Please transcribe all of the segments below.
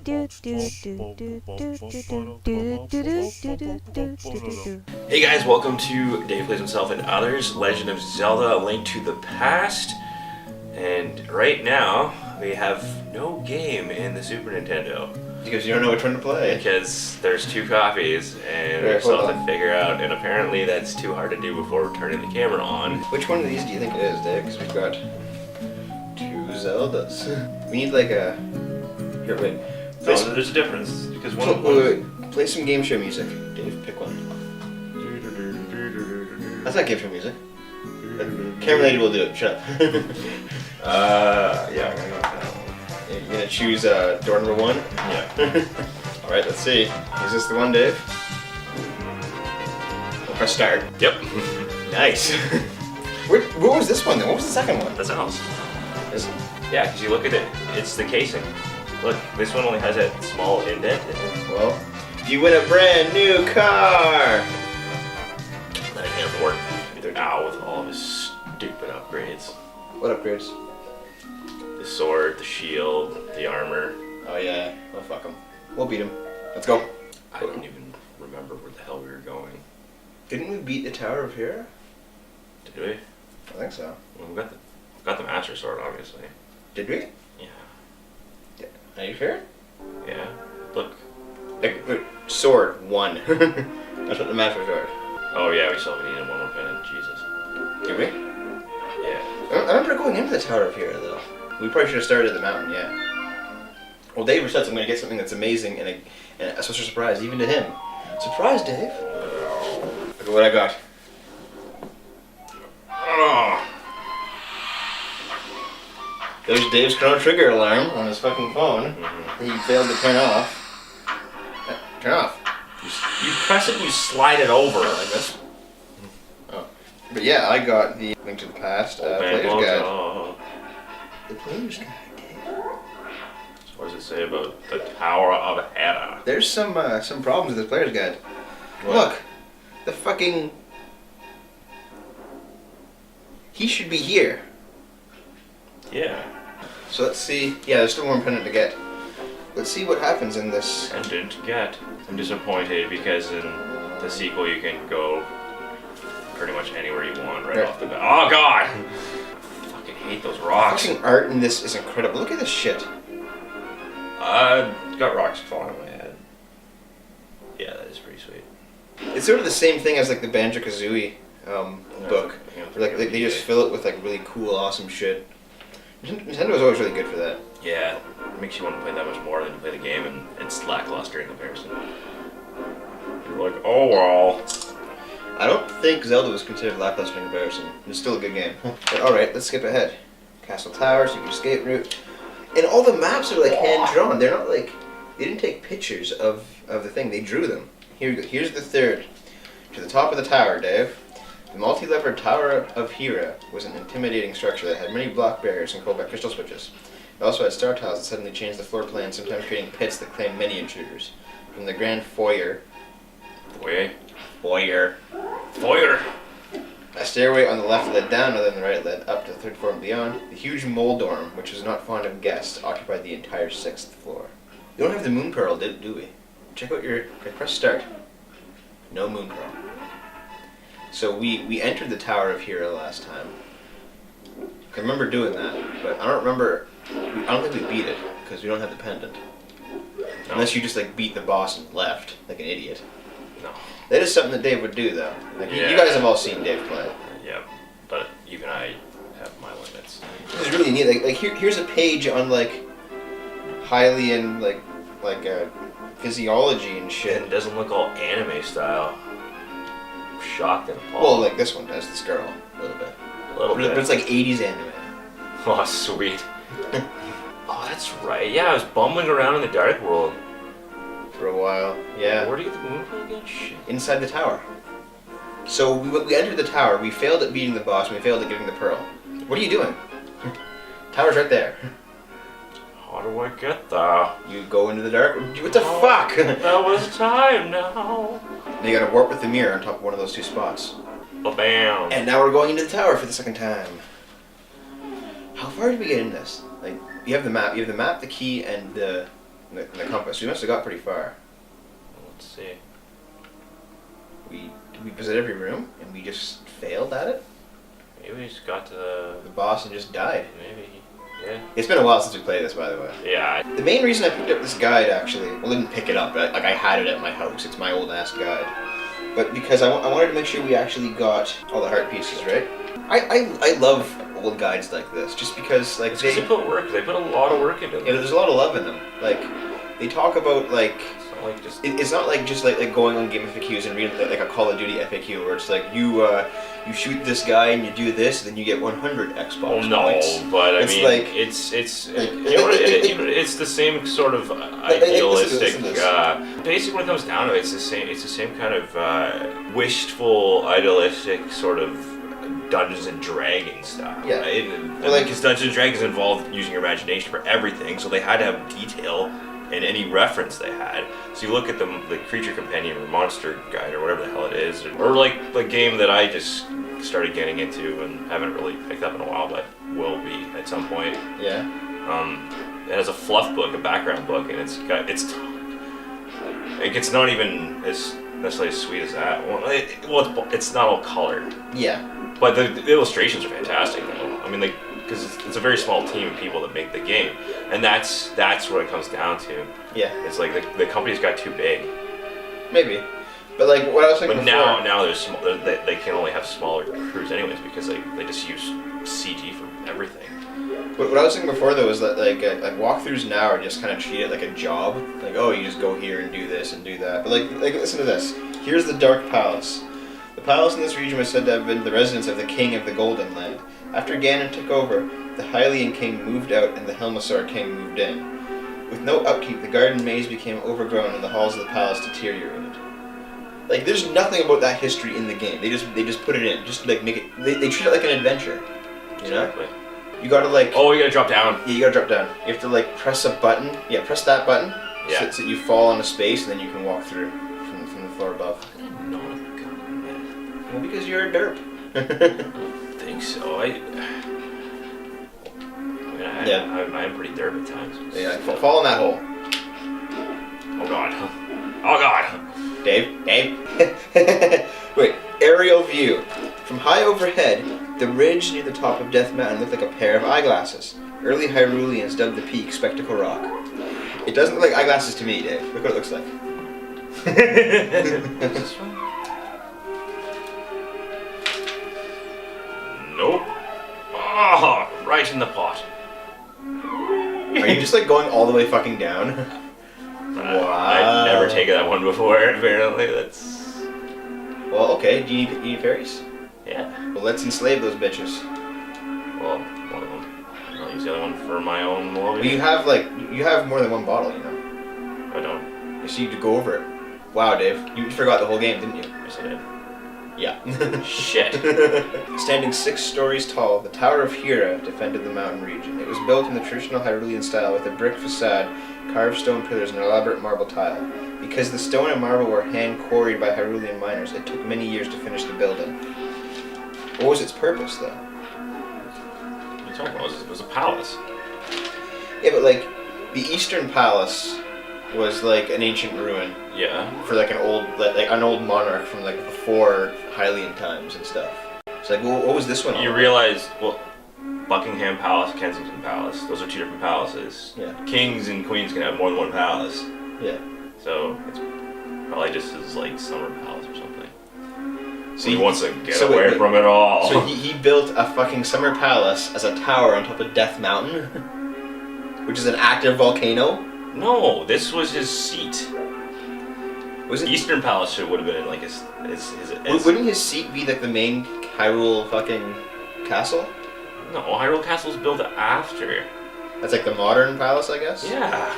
Hey guys, welcome to Dave Plays Himself and Others, Legend of Zelda, A Link to the Past. And right now, we have no game in the Super Nintendo. Because you don't know which one to play. Because there's two copies, and we still have to figure out, and apparently that's too hard to do before turning the camera on. Which one of these do you think it is, Dave? Because we've got two Zeldas. We need like a... Here, wait. No, there's a difference, because wait. Play some game show music. Dave, pick one. That's not game show music. Camera lady will do it, shut up. Yeah, I'm gonna go with that one. You're gonna choose door number one? Yeah. Alright, let's see. Is this the one, Dave? We'll press start. Yep. Nice. What was this one then? What was the second one? That's else. Is it? Yeah, because you look at it, it's the casing. Look, this one only has that small indent in it. Well, you win a brand new car! That I can't afford. Either now with all of his stupid upgrades. What upgrades? The sword, the shield, the armor. Oh yeah, well fuck him. We'll beat him. Let's go. I don't even remember where the hell we were going. Didn't we beat the Tower of Hera? Did we? I think so. Well, we got the Master Sword, obviously. Did we? Yeah. Are you sure? Yeah. Look. Like, sword, one. That's what the Master Sword. Oh yeah, we still haven't eaten one more pendant. Jesus. Did we? Yeah. I remember going into the Tower of Hera though. We probably should have started at the mountain, yeah. Well, Dave said I'm going to get something that's amazing and such a surprise, even to him. Surprise, Dave! Look at what I got. Oh. There's Dave's Chrono Trigger alarm on his fucking phone. Mm-hmm. He failed to turn off. Turn off. You press it and you slide it over. Like this. Oh. But yeah, I got the Link to the Past Player's Guide. The Player's Guide, Dave. So what does it say about the Tower of Hera? There's some problems with this Player's Guide. What? Look, the fucking... He should be here. Yeah. So let's see. Yeah, there's still one pendant to get. Let's see what happens in this. Pendant to get. I'm disappointed because in the sequel you can go pretty much anywhere you want right off the bat. Oh god! I fucking hate those rocks. Fucking art in this is incredible. Look at this shit. Got rocks falling on my head. Yeah, that is pretty sweet. It's sort of the same thing as like the Banjo-Kazooie book. Yeah, Like they just fill it with like really cool, awesome shit. Nintendo was always really good for that. Yeah, it makes you want to play that much more than you play the game, and it's lackluster in comparison. You're like, oh well. I don't think Zelda was considered lackluster in comparison. It's still a good game. But alright, let's skip ahead. Castle Towers, you can escape route. And all the maps are like hand-drawn. They're not like... They didn't take pictures of the thing, they drew them. Here we go. Here's the third. To the top of the tower, Dave. The multi-levered Tower of Hera was an intimidating structure that had many block barriers controlled by crystal switches. It also had star tiles that suddenly changed the floor plan, sometimes creating pits that claimed many intruders. From the grand foyer... Foyer. A stairway on the left led down, other than the right led up to the third floor and beyond. The huge mole dorm, which was not fond of guests, occupied the entire 6th floor. We don't have the moon pearl, do we? Check out your... Okay, press start. No moon pearl. So we entered the Tower of Hera last time. I remember doing that, but I don't remember... I don't think we beat it, because we don't have the pendant. No. Unless you just like beat the boss and left, like an idiot. No. That is something that Dave would do, though. Like yeah. You guys have all seen Dave play. Yeah, but even I have my limits. This is really neat. Like here's a page on like Hylian like physiology and shit. And it doesn't look all anime style. I'm shocked and appalled. Well, like this one does. This girl, a little bit. But it's like 80s anime. Oh, sweet. Oh, that's right. Yeah, I was bumbling around in the Dark World. For a while, yeah. Where do you get the moon pearl again? Shit. Inside the tower. So we entered the tower, we failed at beating the boss, and we failed at getting the pearl. What are you doing? Tower's right there. How do I get there? You go into the dark... What the fuck? That was time now. And you gotta warp with the mirror on top of one of those two spots. Ba-bam. And now we're going into the tower for the second time. How far did we get in this? Like, you have the map, the key, and the in the compass. We must have got pretty far. Let's see. We visited every room and we just failed at it. Maybe we just got to the boss and just died. Maybe. Yeah. It's been a while since we played this, by the way. Yeah. The main reason I picked up this guide, actually, well, I didn't pick it up, but I had it at my house. It's my old ass guide. But because I wanted to make sure we actually got all the heart pieces, right? I love old guides like this, just because like they put work. They put a lot of work into them. Yeah, there's a lot of love in them. Like they talk about like. It's not like just like going on game FAQs and reading like a Call of Duty FAQ where it's like you shoot this guy and you do this, then you get 100 Xbox points. But I it's mean, like, it's it's the same sort of idealistic. Basically, when it comes down to it, it's the same kind of wishful, idealistic sort of Dungeons and Dragons style. Yeah. Right? Because Dungeons and Dragons involved using your imagination for everything, so they had to have detail in any reference they had. So you look at the creature companion or monster guide or whatever the hell it is, or like the game that I just started getting into and haven't really picked up in a while, but will be at some point. Yeah. It has a fluff book, a background book, and it's not even as necessarily as sweet as that. Well, it's not all colored. Yeah. But the illustrations are fantastic, though. I mean, because it's a very small team of people that make the game, and that's what it comes down to. Yeah. It's like the company's got too big. Maybe, but like what I was thinking. But now they can only have smaller crews anyways because they just use CG for everything. What I was thinking before though is that like walkthroughs now are just kind of treated like a job. Like, oh, you just go here and do this and do that. But like listen to this. Here's the Dark Palace. The palace in this region was said to have been the residence of the king of the Golden Land. After Ganon took over, the Hylian king moved out and the Helmasaur king moved in. With no upkeep, the garden maze became overgrown and the halls of the palace deteriorated. Like, there's nothing about that history in the game. They just put it in. Just like make it. They treat it like an adventure. You know? Exactly. You gotta like. Oh, you gotta drop down. Yeah, you gotta drop down. You have to like press a button. Yeah, press that button. Yeah. So that you fall on a space and then you can walk through from the floor above. Well, because you're a derp. I don't think so. I am pretty derp at times. Yeah, fall in that hole. Oh god. Oh god. Dave. Wait, aerial view. From high overhead, the ridge near the top of Death Mountain looked like a pair of eyeglasses. Early Hyruleans dubbed the peak Spectacle Rock. It doesn't look like eyeglasses to me, Dave. Look what it looks like. Nope. Oh, right in the pot. Are you just like going all the way fucking down? Wow. I've never taken that one before, apparently. That's... Well, okay. Do you need fairies? Yeah. Well, let's enslave those bitches. Well, one of them. I'll use the other one for my own Well, you have more than one bottle, you know. I don't. So you need to go over it. Wow, Dave. You forgot the whole game, didn't you? Yes, I did. Yeah. Shit. Standing 6 stories tall, the Tower of Hera defended the mountain region. It was built in the traditional Hyrulean style with a brick facade, carved stone pillars, and an elaborate marble tile. Because the stone and marble were hand-quarried by Hyrulean miners, it took many years to finish the building. What was its purpose, though? What are you talking about? It was a palace. Yeah, but like, the Eastern Palace was like an ancient ruin. Yeah. For like an old monarch from like before Hylian times and stuff. It's like, well, what was this one? You realize, well, Buckingham Palace, Kensington Palace, those are two different palaces. Yeah. Kings and queens can have more than one palace. Yeah. So it's probably just his like summer palace or something. So he wants to get away from it all. So he built a fucking summer palace as a tower on top of Death Mountain, which is an active volcano. No, this was his seat. Was it Eastern Palace would have been in like his Wouldn't his seat be like the main Hyrule fucking castle? No, Hyrule Castle's built after. That's like the modern palace, I guess? Yeah.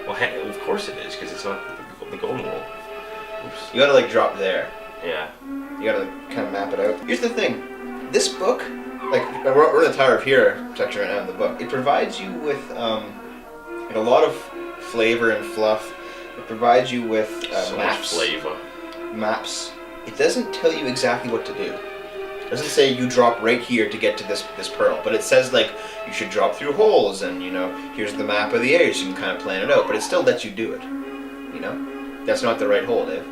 Well, of course it is, because it's not the Golden Rule. Oops. You gotta like drop there. Yeah. You gotta like, kind of map it out. Here's the thing. This book, like, we're in the Tower of Hera section right now in the book. It provides you with like a lot of flavor and fluff. It provides you with so maps. much flavor. Maps. It doesn't tell you exactly what to do. It doesn't say you drop right here to get to this pearl, but it says like you should drop through holes, and you know, here's the map of the area, so you can kind of plan it out. But it still lets you do it. You know, that's not the right hole, Dave.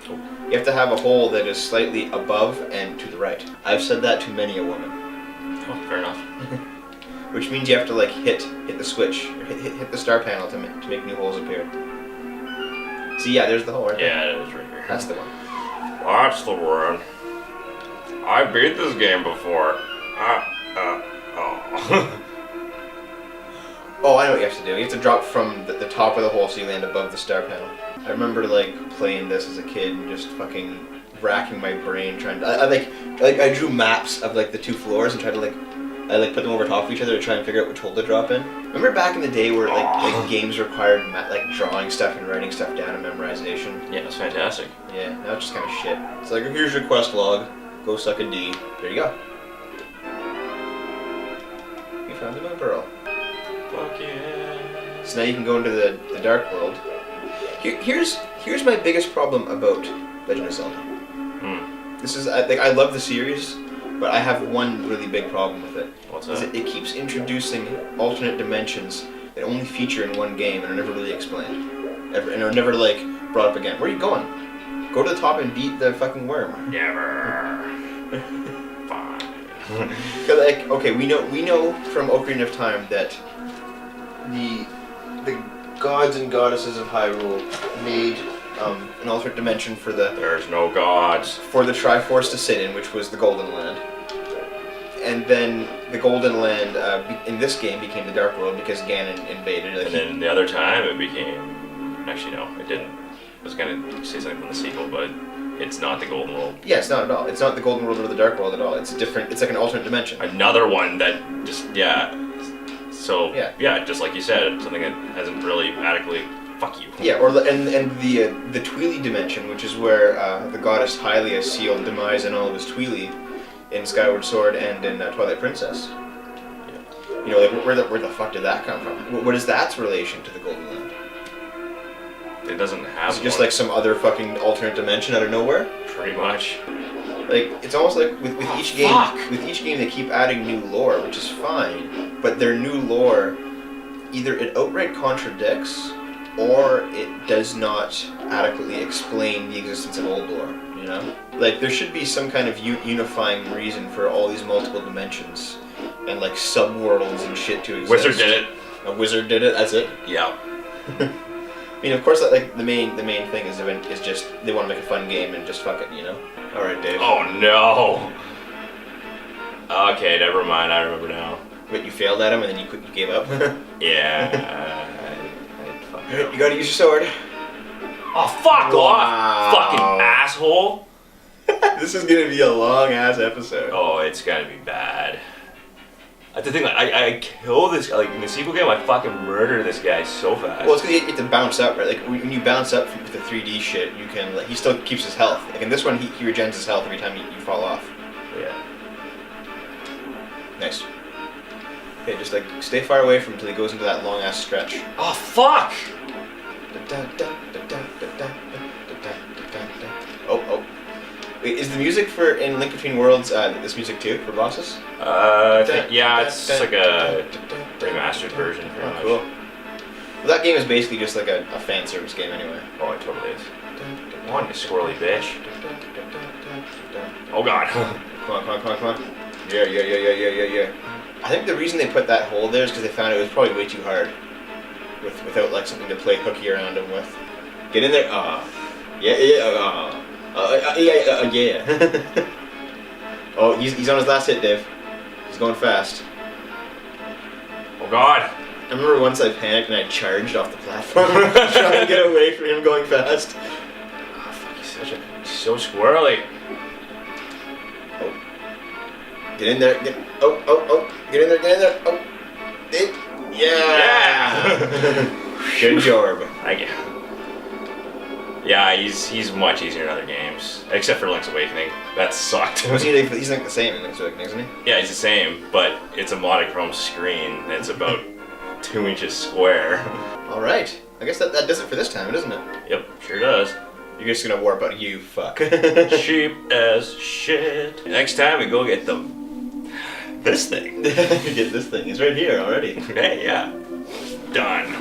You have to have a hole that is slightly above and to the right. I've said that to many a woman. Oh, fair enough. Which means you have to like hit the switch, or hit the star panel to make new holes appear. See, yeah, there's the hole right there. Yeah, it is right here. That's the one. That's the one. I beat this game before. Oh. Oh, I know what you have to do. You have to drop from the top of the hole so you land above the star panel. I remember like playing this as a kid and just fucking racking my brain trying to. I drew maps of like the 2 floors and tried to put them over top of each other to try and figure out which hole to drop in. Remember back in the day where like games required like drawing stuff and writing stuff down and memorization? Yeah, that's fantastic. Yeah, now it's just kind of shit. It's like, here's your quest log. Go suck a D. There you go. You found the moon pearl. Fuck yeah. So now you can go into the dark world. Here's my biggest problem about Legend of Zelda. This is I love the series, but I have one really big problem with it. What's that? It keeps introducing alternate dimensions that only feature in one game and are never really explained. And are never like brought up again. Where are you going? Go to the top and beat the fucking worm. Never. Fine. Cause like, okay, we know from Ocarina of Time that the gods and goddesses of Hyrule made an alternate dimension for the There's no gods. for the Triforce to sit in, which was the Golden Land. And then the Golden Land in this game became the Dark World because Ganon invaded. Like, And then the other time it became... Actually, no, it didn't. I was going to say something from the sequel, but it's not the Golden World. yeah, it's not at all. It's not the Golden World or the Dark World at all. It's different. It's like an alternate dimension. Another one that just, yeah. So, Yeah. yeah, just like you said, something that hasn't really adequately... Fuck you. Yeah, or and the Tweely dimension, which is where the goddess Hylia sealed demise in all of his Tweely in Skyward Sword and in Twilight Princess. Yeah. You know, like where the fuck did that come from? What is that's relation to the Golden Land? It doesn't have Is it just one, like some other fucking alternate dimension out of nowhere? pretty much. Like it's almost like with each game, fuck. with each game they keep adding new lore, which is fine, but their new lore either it outright contradicts or it does not adequately explain the existence of old lore. You know, like there should be some kind of unifying reason for all these multiple dimensions and like subworlds and shit to exist. Wizard did it. A wizard did it. That's it. Yeah. I mean, of course, like the main thing is just they want to make a fun game and just fuck it, you know. All right, Dave. Oh no. Okay, never mind. I remember now. Wait, you failed at him and then you gave up. Yeah. I fucked up. You gotta use your sword. Oh, fuck Wow. off, fucking asshole. This is gonna be a long ass episode. Oh, it's gonna be bad. That's the thing, like, I kill this guy, like, in the sequel game, I fucking murder this guy so fast. Well, it's because you get to bounce up, right? Like when you bounce up with the 3D shit, you can like he still keeps his health. Like in this one, he regens his health every time you fall off. Yeah. Nice. Okay, just like stay far away from him until he goes into that long ass stretch. Oh, fuck! Oh. Wait, is the music for in Link Between Worlds this music too for bosses? I think, yeah, it's like a remastered version, pretty much. Cool. Well, that game is basically just like a fan service game anyway. Oh, it totally is. One, you squirrely bitch. Oh, God. Come on. Yeah. I think the reason they put that hole there is because they found it was probably way too hard without like something to play hooky around him with. Get in there. Yeah. Oh, he's on his last hit, Dave. He's going fast. Oh, God. I remember once I panicked and I charged off the platform trying to get away from him going fast. Oh, fuck, he's so squirrely. Oh. Get in there. Oh. Get in there. Oh. Yeah. Good job. Thank you. Yeah, he's much easier in other games, except for Link's Awakening. That sucked. He's like the same in Link's Awakening, isn't he? Yeah, he's the same, but it's a monochrome screen, and it's about 2 inches square. All right. I guess that does it for this time, doesn't it? Yep, sure does. You're just gonna warp out. You fuck. Cheap as shit. Next time we go get this thing. Get this thing. It's right here already. Hey, yeah. Done.